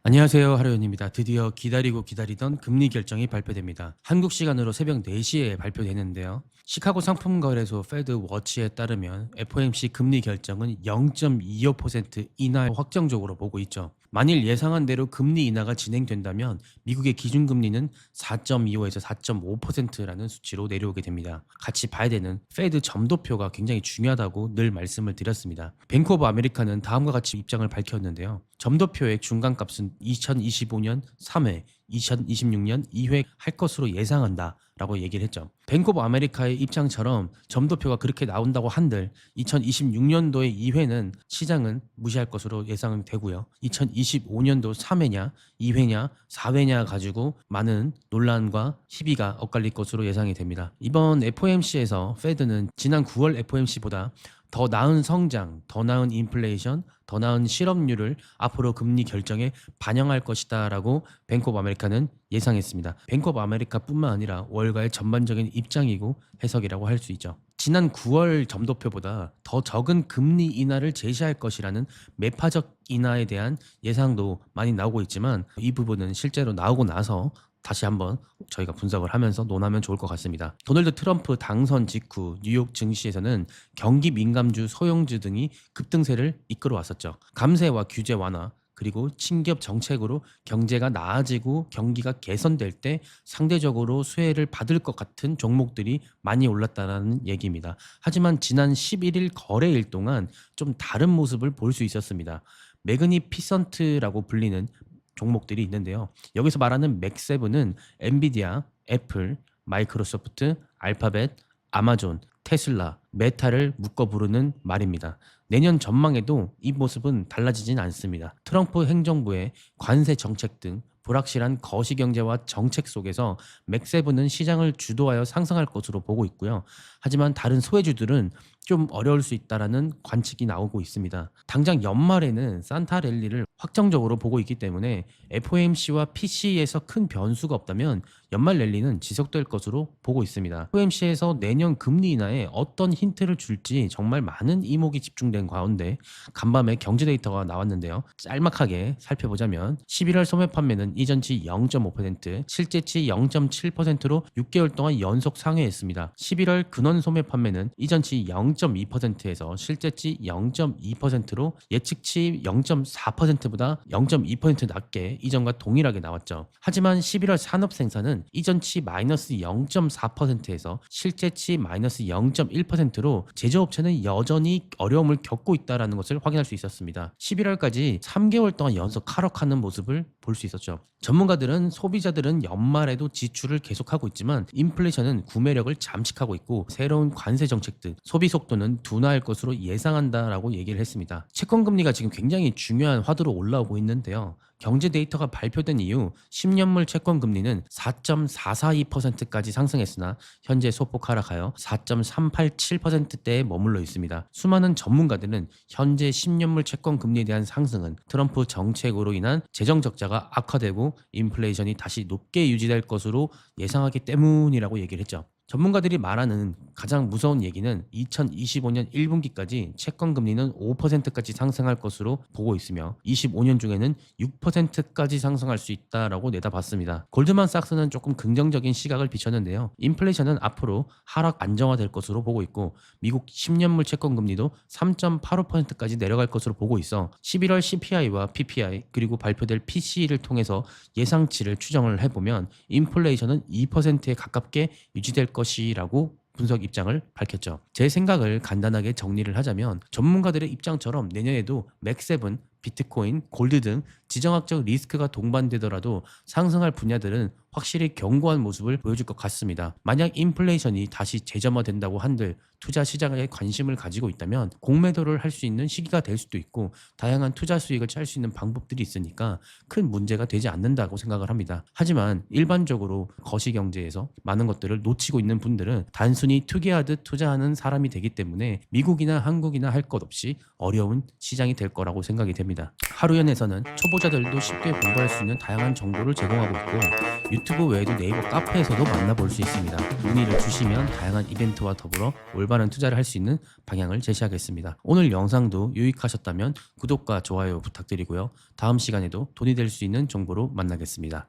안녕하세요. 하루연입니다. 드디어 기다리고 기다리던 금리 결정이 발표됩니다. 한국 시간으로 새벽 4시에 발표되는데요. 시카고 상품거래소 페드 워치에 따르면 FOMC 금리 결정은 0.25% 인하 확정적으로 보고 있죠. 만일 예상한 대로 금리 인하가 진행된다면 미국의 기준금리는 4.25에서 4.5%라는 수치로 내려오게 됩니다. 같이 봐야 되는 페드 점도표가 굉장히 중요하다고 늘 말씀을 드렸습니다. 뱅크 오브 아메리카는 다음과 같이 입장을 밝혔는데요. 점도표의 중간값은 2025년 3회, 2026년 2회 할 것으로 예상한다 라고 얘기를 했죠. 뱅크 오브 아메리카의 입장처럼 점도표가 그렇게 나온다고 한들 2026년도의 2회는 시장은 무시할 것으로 예상되고요. 2025년도 3회냐 2회냐 4회냐 가지고 많은 논란과 시비가 엇갈릴 것으로 예상이 됩니다. 이번 FOMC에서 페드는 지난 9월 FOMC보다 더 나은 성장, 더 나은 인플레이션, 더 나은 실업률을 앞으로 금리 결정에 반영할 것이다라고 뱅크 오브 아메리카는 예상했습니다. 뱅크 오브 아메리카뿐만 아니라 월가의 전반적인 입장이고 해석이라고 할 수 있죠. 지난 9월 점도표보다 더 적은 금리 인하를 제시할 것이라는 매파적 인하에 대한 예상도 많이 나오고 있지만 이 부분은 실제로 나오고 나서 다시 한번 저희가 분석을 하면서 논하면 좋을 것 같습니다. 도널드 트럼프 당선 직후 뉴욕 증시에서는 경기 민감주, 소형주 등이 급등세를 이끌어 왔었죠. 감세와 규제 완화, 그리고 친기업 정책으로 경제가 나아지고 경기가 개선될 때 상대적으로 수혜를 받을 것 같은 종목들이 많이 올랐다는 얘기입니다. 하지만 지난 11일 거래일 동안 좀 다른 모습을 볼 수 있었습니다. 매그니피선트라고 불리는 종목들이 있는데요. 여기서 말하는 맥세븐은 엔비디아, 애플, 마이크로소프트, 알파벳, 아마존, 테슬라, 메타를 묶어 부르는 말입니다. 내년 전망에도 이 모습은 달라지진 않습니다. 트럼프 행정부의 관세 정책 등 불확실한 거시경제와 정책 속에서 맥세븐은 시장을 주도하여 상승할 것으로 보고 있고요. 하지만 다른 소외주들은 좀 어려울 수 있다라는 관측이 나오고 있습니다. 당장 연말에는 산타 랠리를 확정적으로 보고 있기 때문에 FOMC와 PC에서 큰 변수가 없다면 연말 랠리는 지속될 것으로 보고 있습니다. FOMC에서 내년 금리 인하에 어떤 힌트를 줄지 정말 많은 이목이 집중된 가운데 간밤에 경제 데이터가 나왔는데요. 짤막하게 살펴보자면 11월 소매 판매는 이전치 0.5%, 실제치 0.7%로 6개월 동안 연속 상회했습니다. 11월 근원 소매 판매는 이전치 0.2%에서 실제치 0.2%로 예측치 0.4%보다 0.2% 낮게 이전과 동일하게 나왔죠. 하지만 11월 산업 생산은 이전치 마이너스 0.4%에서 실제치 마이너스 0.1%로 제조업체는 여전히 어려움을 겪고 있다는 것을 확인할 수 있었습니다. 11월까지 3개월 동안 연속 하락하는 모습을 볼 수 있었죠. 전문가들은 소비자들은 연말에도 지출을 계속하고 있지만 인플레이션은 구매력을 잠식하고 있고 새로운 관세 정책 등 소비 속도는 둔화할 것으로 예상한다라고 얘기를 했습니다. 채권 금리가 지금 굉장히 중요한 화두로 올라오고 있는데요. 경제 데이터가 발표된 이후 10년물 채권 금리는 4.442%까지 상승했으나 현재 소폭 하락하여 4.387%대에 머물러 있습니다. 수많은 전문가들은 현재 10년물 채권 금리에 대한 상승은 트럼프 정책으로 인한 재정 적자가 악화되고 인플레이션이 다시 높게 유지될 것으로 예상하기 때문이라고 얘기를 했죠. 전문가들이 말하는 가장 무서운 얘기는 2025년 1분기까지 채권 금리는 5%까지 상승할 것으로 보고 있으며 25년 중에는 6%까지 상승할 수 있다라고 내다봤습니다. 골드만삭스는 조금 긍정적인 시각을 비췄는데요. 인플레이션은 앞으로 하락 안정화될 것으로 보고 있고 미국 10년물 채권 금리도 3.85%까지 내려갈 것으로 보고 있어 11월 CPI와 PPI 그리고 발표될 PCE를 통해서 예상치를 추정을 해보면 인플레이션은 2%에 가깝게 유지될 것이라고 분석 입장을 밝혔죠. 제 생각을 간단하게 정리를 하자면 전문가들의 입장처럼 내년에도 맥세븐, 비트코인, 골드 등 지정학적 리스크가 동반되더라도 상승할 분야들은 확실히 견고한 모습을 보여줄 것 같습니다. 만약 인플레이션이 다시 재점화된다고 한들 투자 시장에 관심을 가지고 있다면 공매도를 할 수 있는 시기가 될 수도 있고 다양한 투자 수익을 짤 수 있는 방법들이 있으니까 큰 문제가 되지 않는다고 생각을 합니다. 하지만 일반적으로 거시경제에서 많은 것들을 놓치고 있는 분들은 단순히 투기하듯 투자하는 사람이 되기 때문에 미국이나 한국이나 할 것 없이 어려운 시장이 될 거라고 생각이 됩니다. 있습니다. 하루연에서는 초보자들도 쉽게 공부할 수 있는 다양한 정보를 제공하고 있고 유튜브 외에도 네이버 카페에서도 만나볼 수 있습니다. 문의를 주시면 다양한 이벤트와 더불어 올바른 투자를 할 수 있는 방향을 제시하겠습니다. 오늘 영상도 유익하셨다면 구독과 좋아요 부탁드리고요. 다음 시간에도 돈이 될 수 있는 정보로 만나겠습니다.